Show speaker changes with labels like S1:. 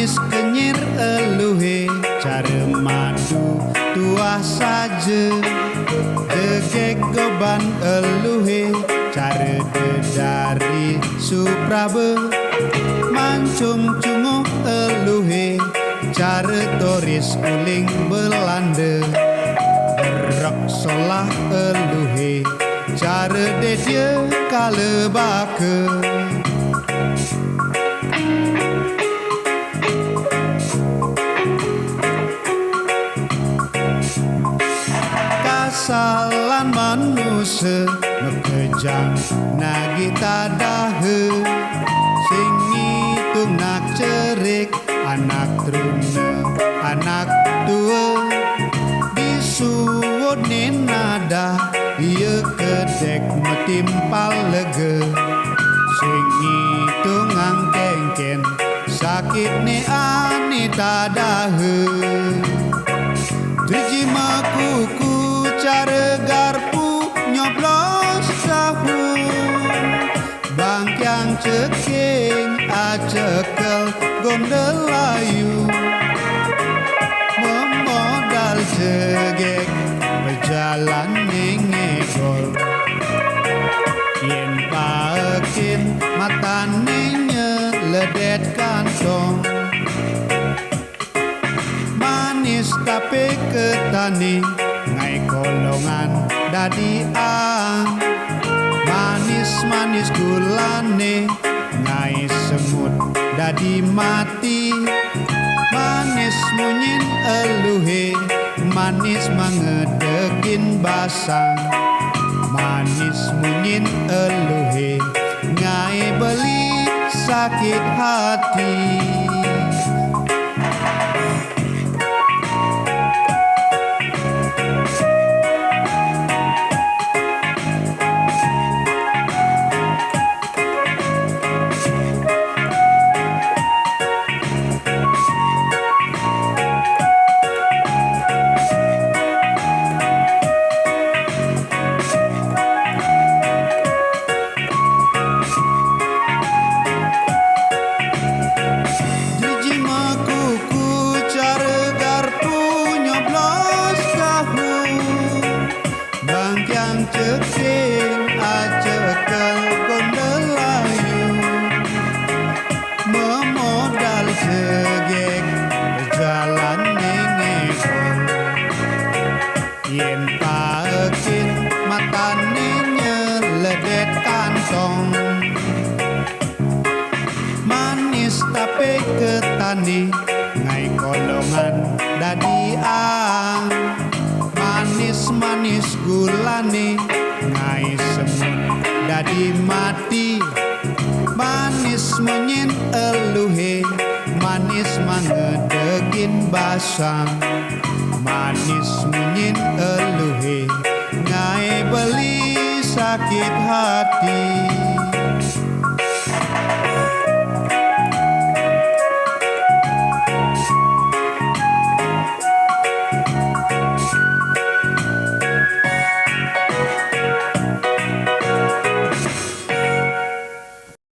S1: manis kenyir eluhe cara madu tuah saja gegek goban eluhe cara dedari suprabe mancung cunguh eluhe cara toris uling Belanda berok solah eluhe cara dedye kalebake kasalan manusia mekejang nagita dahe sing ngitung nak cerik anak truna anak tua disuwun nada ieu kedek metimpal lege sing ngitung angkengken sakit ne ani tadahe driji makuku cara garpu nyoblos tahu bangkyang ceking acekel gondelayu memodal jegek berjalan ngegol yen paekin matane nyeledet kantong manis tapi ketani ngai kolongan dadi ang manis-manis gulane ngai semut dadi mati manis munyin eluhe manis mangedegin basang manis munyin eluhe ngai beli sakit hati ceking acekel gondelayu memodal jegek berjalan ngegol yen paekin matane nyeledet kantong manis tapi ketani ngai kolongan dadi ang manis-manis gulane ngai semut dadi mati manis munyin eluhe manis mangedegin basang manis munyin eluhe ngai beli sakit hati